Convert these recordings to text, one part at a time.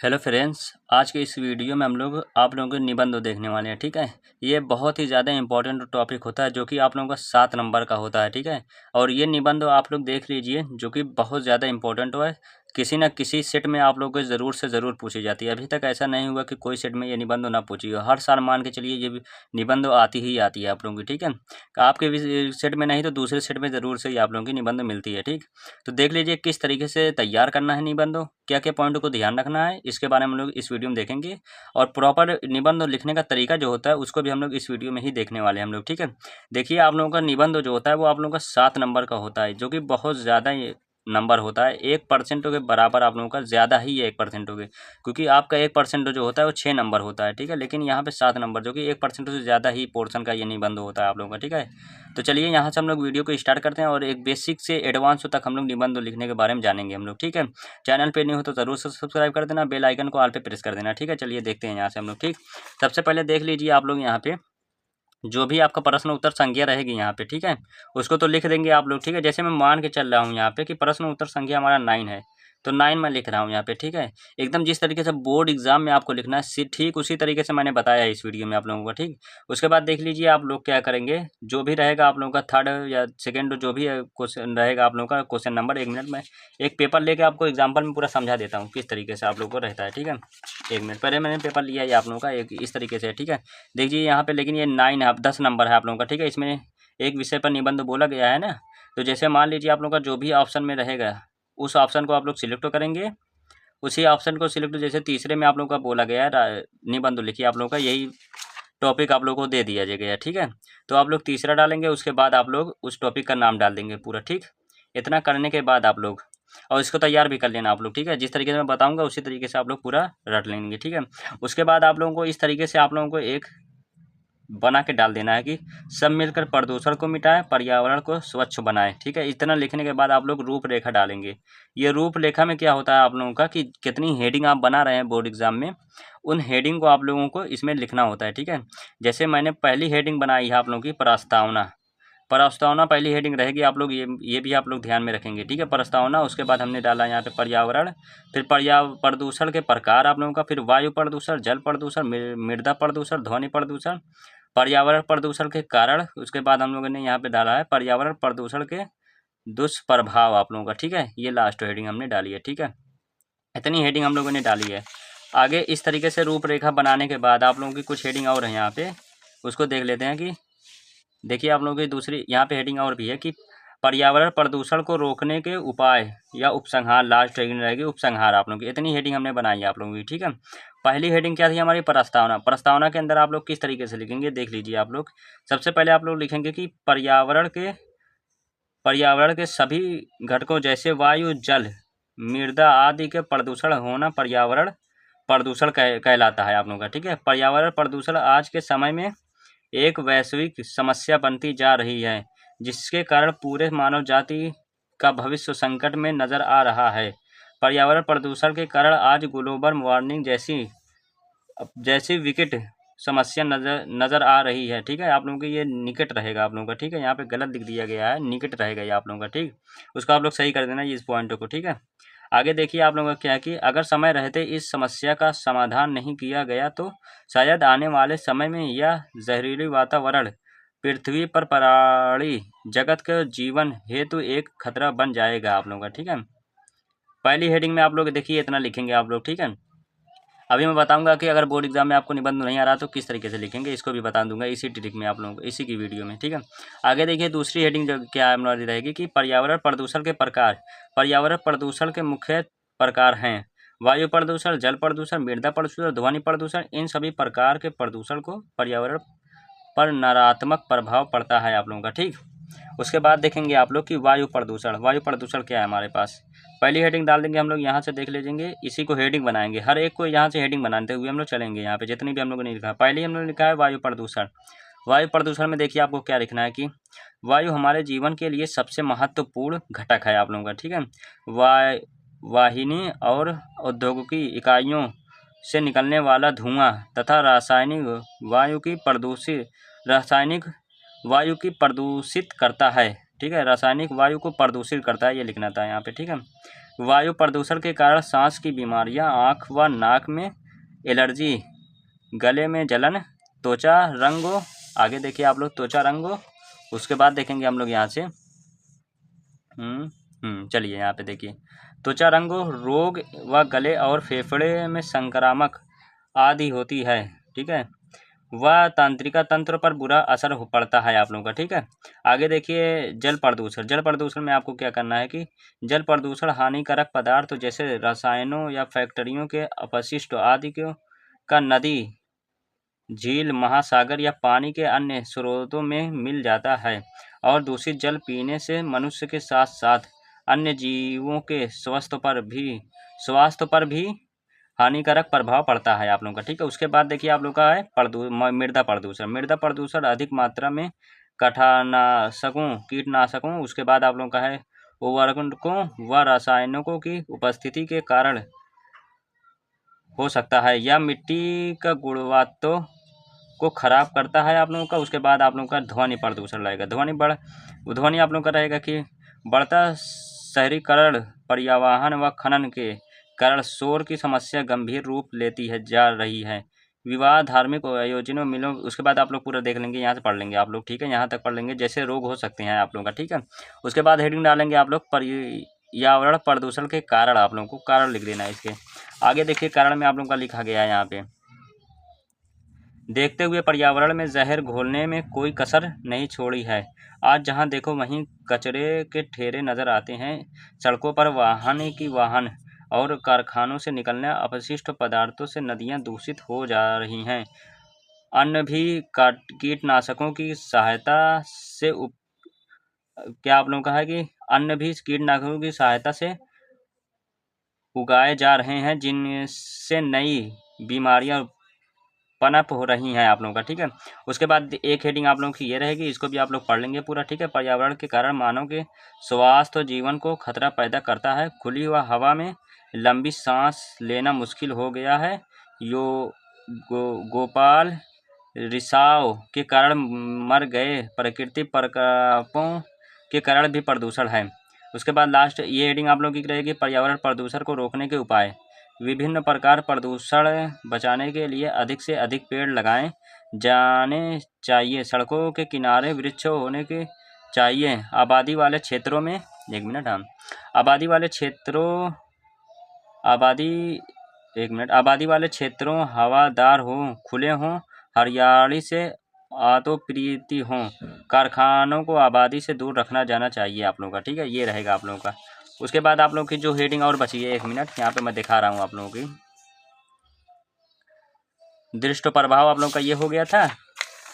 Hello friends, आज के इस वीडियो में हम लोग आप लोगों के निबंध देखने वाले हैं। ठीक है, ये बहुत ही ज़्यादा इंपॉर्टेंट टॉपिक होता है जो कि आप लोगों का 7 नंबर का होता है। ठीक है, और ये निबंध आप लोग देख लीजिए जो कि बहुत ज़्यादा इंपॉर्टेंट है। किसी न किसी सेट में आप लोगों को ज़रूर से ज़रूर पूछी जाती है। अभी तक ऐसा नहीं हुआ कि कोई सेट में ये निबंध ना पूछी हो। हर साल मान के चलिए ये निबंध आती ही आती है आप लोगों की। ठीक है, आपके भी सेट में नहीं तो दूसरे सेट में ज़रूर से ही आप लोगों की निबंध मिलती है। ठीक, तो देख लीजिए किस तरीके से तैयार करना है निबंधों, क्या-क्या पॉइंट को ध्यान रखना है, इसके बारे में हम लोग इस वीडियो में देखेंगे। और प्रॉपर निबंध लिखने का तरीका जो होता है उसको भी हम लोग इस वीडियो में ही देखने वाले हैं हम लोग। ठीक है, देखिए आप लोगों का निबंध जो होता है वो आप लोगों का 7 नंबर का होता है, जो कि बहुत ज़्यादा नंबर होता है। 1% के बराबर आप लोगों का ज़्यादा ही है 1% के, क्योंकि आपका 1% जो होता है वो 6 नंबर होता है। ठीक है, लेकिन यहाँ पे 7 नंबर जो कि 1% से ज़्यादा ही पोर्शन का ये निबंध होता है आप लोगों का। ठीक है, तो चलिए यहाँ से हम लोग वीडियो को स्टार्ट करते हैं और एक बेसिक से एडवांस तक हम लोग निबंध लिखने के बारे में जानेंगे हम लोग। ठीक है, चैनल पे न्यू हो तो ज़रूर से सब्सक्राइब कर देना, बेल आइकन को ऑल पे प्रेस कर देना। ठीक है, चलिए देखते हैं यहाँ से हम लोग। ठीक, सबसे पहले देख लीजिए आप लोग यहाँ पे जो भी आपका प्रश्न उत्तर संख्या रहेगी यहाँ पे। ठीक है, उसको तो लिख देंगे आप लोग। ठीक है, जैसे मैं मान के चल रहा हूँ यहाँ पे कि प्रश्न उत्तर संख्या हमारा 9 है, तो 9 मैं लिख रहा हूँ यहाँ पे। ठीक है, एकदम जिस तरीके से बोर्ड एग्जाम में आपको लिखना है ठीक उसी तरीके से मैंने बताया है इस वीडियो में आप लोगों को। ठीक, उसके बाद देख लीजिए आप लोग क्या करेंगे, जो भी रहेगा आप लोगों का थर्ड या सेकेंड जो भी क्वेश्चन रहेगा आप लोगों का क्वेश्चन नंबर, 1 मिनट में एक पेपर लेके आपको एग्जाम्पल में पूरा समझा देता हूँ किस तरीके से आप लोगों को रहता है। ठीक है, 1 मिनट पहले मैंने पेपर लिया है आप लोगों का एक इस तरीके से। ठीक है, देखिए यहाँ पे लेकिन ये 9 है, अब 10 नंबर है आप लोगों का। ठीक है, इसमें एक विषय पर निबंध बोला गया है ना, तो जैसे मान लीजिए आप लोगों का जो भी ऑप्शन में रहेगा उस ऑप्शन को आप लोग सिलेक्ट करेंगे। उसी ऑप्शन को सिलेक्ट, जैसे तीसरे में आप लोगों का बोला गया है निबंध लिखिए, आप लोगों का यही टॉपिक आप लोगों को दे दिया गया है। ठीक है, तो आप लोग तीसरा डालेंगे, उसके बाद आप लोग उस टॉपिक का नाम डाल देंगे पूरा। ठीक, इतना करने के बाद आप लोग और इसको तैयार भी कर लेना आप लोग। ठीक है, जिस तरीके से मैं बताऊंगा उसी तरीके से आप लोग पूरा रट लेंगे। ठीक है, उसके बाद आप लोगों को इस तरीके से आप लोगों को एक बना के डाल देना है कि सब मिलकर प्रदूषण को मिटाएं, पर्यावरण को स्वच्छ बनाएं। ठीक है, इतना लिखने के बाद आप लोग रूपरेखा डालेंगे। ये रूपरेखा में क्या होता है आप लोगों का कि कितनी हेडिंग आप बना रहे हैं बोर्ड एग्जाम में, उन हेडिंग को आप लोगों को इसमें लिखना होता है। ठीक है, जैसे मैंने पहली हेडिंग बनाई है आप लोगों की प्रस्तावना। प्रस्तावना पहली हेडिंग रहेगी, आप लोग ये भी आप लोग ध्यान में रखेंगे। ठीक है, प्रस्तावना, उसके बाद हमने डाला यहाँ पे पर्यावरण, फिर प्रदूषण के प्रकार आप लोगों का, फिर वायु प्रदूषण, जल प्रदूषण, मृदा प्रदूषण, ध्वनि प्रदूषण, पर्यावरण प्रदूषण के कारण, उसके बाद हम लोगों ने यहाँ पे डाला है पर्यावरण प्रदूषण के दुष्प्रभाव आप लोगों का। ठीक है, ये लास्ट हेडिंग हमने डाली है। ठीक है, इतनी हेडिंग हम लोगों ने डाली है। आगे इस तरीके से रूपरेखा बनाने के बाद आप लोगों की कुछ हेडिंग और है यहाँ पे, उसको देख लेते हैं। कि देखिए आप लोगों की दूसरी यहाँ पे हेडिंग और भी है कि पर्यावरण प्रदूषण को रोकने के उपाय या उपसंहार, लास्ट हेडिंग रहेगी उपसंहार आप लोगों की। इतनी हेडिंग हमने बनाई है आप लोगों की। ठीक है, पहली हेडिंग क्या थी हमारी प्रस्तावना। प्रस्तावना के अंदर आप लोग किस तरीके से लिखेंगे देख लीजिए आप लोग। सबसे पहले आप लोग लिखेंगे कि पर्यावरण के सभी घटकों जैसे वायु, जल, मृदा आदि के प्रदूषण होना पर्यावरण प्रदूषण कहलाता है आप लोगों का। ठीक है, पर्यावरण प्रदूषण आज के समय में एक वैश्विक समस्या बनती जा रही है, जिसके कारण पूरे मानव जाति का भविष्य संकट में नजर आ रहा है। पर्यावरण प्रदूषण के कारण आज ग्लोबल वार्मिंग जैसी विकट समस्या नजर आ रही है। ठीक है, आप लोगों की ये निकट रहेगा आप लोगों का। ठीक है, यहाँ पे गलत लिख दिया गया है, निकट रहेगा ये आप लोगों का। ठीक, उसको आप लोग सही कर देना इस पॉइंट को। ठीक है, आगे देखिए आप लोगों का क्या है कि अगर समय रहते इस समस्या का समाधान नहीं किया गया तो शायद आने वाले समय में यह जहरीली वातावरण पृथ्वी पर प्राणी जगत के जीवन हेतु एक खतरा बन जाएगा आप लोगों का। ठीक है, पहली हेडिंग में आप लोग देखिए इतना लिखेंगे आप लोग। ठीक है, अभी मैं बताऊंगा कि अगर बोर्ड एग्जाम में आपको निबंध नहीं आ रहा तो किस तरीके से लिखेंगे, इसको भी बता दूंगा इसी ट्रिक में आप लोगों को, इसी की वीडियो में। ठीक है, आगे देखिए दूसरी हेडिंग जो क्या हमारी रहेगी कि पर्यावरण प्रदूषण के प्रकार। पर्यावरण प्रदूषण के मुख्य प्रकार हैं वायु प्रदूषण, जल प्रदूषण, मृदा प्रदूषण, ध्वनि प्रदूषण। इन सभी प्रकार के प्रदूषण को पर्यावरण पर नकारात्मक प्रभाव पड़ता है आप लोगों का। ठीक, उसके बाद देखेंगे आप लोग कि वायु प्रदूषण। वायु प्रदूषण क्या है हमारे पास, पहली हेडिंग डाल देंगे हम लोग, यहाँ से देख लीजिए इसी को हेडिंग बनाएंगे, हर एक को यहाँ से हेडिंग बनाते हुए हम लोग चलेंगे। यहाँ पे जितनी भी हम लोगों ने लिखा, पहले हम लोग लिखा है वायु प्रदूषण। वायु प्रदूषण में देखिए आपको क्या लिखना है कि वायु हमारे जीवन के लिए सबसे महत्वपूर्ण घटक है आप लोगों का। ठीक है, वाहिनी और औद्योगिक इकाइयों से निकलने वाला धुआं तथा रासायनिक वायु की प्रदूषित करता है। ठीक है, रासायनिक वायु को प्रदूषित करता है, ये लिखना था यहाँ पे। ठीक है, वायु प्रदूषण के कारण सांस की बीमारियां, आँख व नाक में एलर्जी, गले में जलन, त्वचा रंगों, आगे देखिए आप लोग त्वचा रंगों। उसके बाद देखेंगे हम लोग यहाँ से चलिए यहाँ पे देखिए त्वचा रंगों रोग व गले और फेफड़े में संक्रामक आदि होती है, ठीक है। वह तंत्रिका तंत्र पर बुरा असर पड़ता है आप लोगों का, ठीक है। आगे देखिए जल प्रदूषण। जल प्रदूषण में आपको क्या करना है कि जल प्रदूषण हानिकारक पदार्थ जैसे रसायनों या फैक्ट्रियों के अपशिष्ट आदि का नदी, झील, महासागर या पानी के अन्य स्रोतों में मिल जाता है और दूषित जल पीने से मनुष्य के साथ साथ अन्य जीवों के स्वास्थ्य पर भी हानिकारक प्रभाव पड़ता है आप लोगों का, ठीक है। उसके बाद देखिए आप लोग का है मृदा प्रदूषण। मृदा प्रदूषण अधिक मात्रा में कीटनाशकों, उसके बाद आप लोगों का है उर्वरकों व रासायनिकों की उपस्थिति के कारण हो सकता है या मिट्टी का गुणवत्ता को खराब करता है आप लोगों का। उसके बाद आप लोगों का ध्वनि प्रदूषण रहेगा। ध्वनि आप लोगों का रहेगा कि बढ़ता शहरीकरण, पर्यावरण व खनन के कारण शोर की समस्या गंभीर रूप लेती है जा रही है। विवाह, धार्मिक आयोजनों, मिलों, उसके बाद आप लोग पूरा देख लेंगे, यहाँ से पढ़ लेंगे आप लोग, ठीक है। यहाँ तक पढ़ लेंगे जैसे रोग हो सकते हैं आप लोगों का, ठीक है। उसके बाद हेडिंग डालेंगे आप लोग पर्यावरण प्रदूषण के कारण, आप लोगों को कारण लिख देना है इसके आगे। देखिए कारण में आप लोगों का लिखा गया है यहाँ पे, देखते हुए पर्यावरण में जहर घोलने में कोई कसर नहीं छोड़ी है। आज जहां देखो वहीं कचरे के ढेरे नजर आते हैं। सड़कों पर वाहन और कारखानों से निकलने अपशिष्ट पदार्थों से नदियां दूषित हो जा रही हैं। अन्न भी कीटनाशकों की सहायता से क्या आप लोगों का है कि अन्न भी कीटनाशकों की सहायता से उगाए जा रहे हैं, जिनसे नई बीमारियां पनप हो रही हैं आप लोगों का, ठीक है। उसके बाद एक हेडिंग आप लोगों की ये रहेगी, इसको भी आप लोग पढ़ लेंगे पूरा, ठीक है। पर्यावरण के कारण मानव के स्वास्थ्य और जीवन को खतरा पैदा करता है। खुली हुई हवा में लंबी सांस लेना मुश्किल हो गया है। गोपाल रिसाव के कारण मर गए। प्राकृतिक प्रकोपों के कारण भी प्रदूषण है। उसके बाद लास्ट ये हेडिंग आप लोगों की रहेगी, पर्यावरण प्रदूषण को रोकने के उपाय। विभिन्न प्रकार प्रदूषण बचाने के लिए अधिक से अधिक पेड़ लगाए जाने चाहिए। सड़कों के किनारे वृक्ष होने के चाहिए। आबादी वाले क्षेत्रों में आबादी वाले क्षेत्रों हवादार हों, खुले हों, हरियाली से आतोप्रीति हों। कारखानों को आबादी से दूर रखना जाना चाहिए आप लोगों का, ठीक है। ये रहेगा आप लोगों का। उसके बाद आप लोगों की जो हेडिंग और बची है, 1 मिनट यहाँ पे मैं दिखा रहा हूँ आप लोगों की। दृष्ट प्रभाव आप लोगों का ये हो गया था।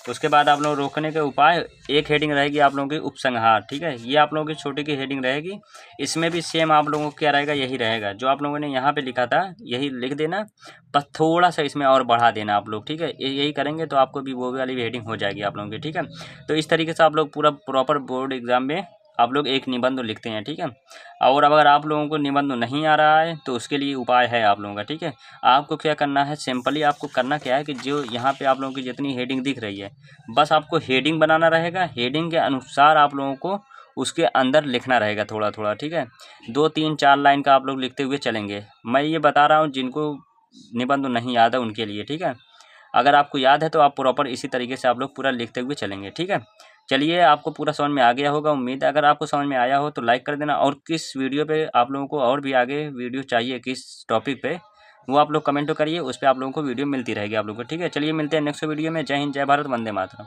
उसके बाद आप लोग रोकने के उपाय, एक हेडिंग रहेगी आप लोगों की उपसंहार, ठीक है। ये आप लोगों की छोटी की हेडिंग रहेगी। इसमें भी सेम आप लोगों को क्या रहेगा, यही रहेगा जो आप लोगों ने यहाँ पे लिखा था, यही लिख देना, बस थोड़ा सा इसमें और बढ़ा देना आप लोग, ठीक है। यही करेंगे तो आपको भी वो वाली हेडिंग हो जाएगी आप लोगों की, ठीक है। तो इस तरीके से आप लोग पूरा प्रॉपर बोर्ड एग्जाम में आप लोग एक निबंध लिखते हैं, ठीक है। और अगर आप लोगों को निबंध नहीं आ रहा है तो उसके लिए उपाय है आप लोगों का, ठीक है। आपको क्या करना है, सिंपली आपको करना क्या है कि जो यहाँ पे आप लोगों की जितनी हेडिंग दिख रही है, बस आपको हेडिंग बनाना रहेगा। हेडिंग के अनुसार आप लोगों को उसके अंदर लिखना रहेगा थोड़ा थोड़ा, ठीक है। 2, 3, 4 लाइन का आप लोग लिखते हुए चलेंगे। मैं ये बता रहा हूँ जिनको निबंध नहीं याद है उनके लिए, ठीक है। अगर आपको याद है तो आप प्रॉपर इसी तरीके से आप लोग पूरा लिखते हुए चलेंगे, ठीक है। चलिए आपको पूरा समझ में आ गया होगा उम्मीद है। अगर आपको समझ में आया हो तो लाइक कर देना, और किस वीडियो पे आप लोगों को और भी आगे वीडियो चाहिए, किस टॉपिक पे, वो आप लोग कमेंट करिए, उस पर आप लोगों को वीडियो मिलती रहेगी आप लोगों को, ठीक है। चलिए मिलते हैं नेक्स्ट वीडियो में। जय हिंद, जय भारत, वंदे मातरम।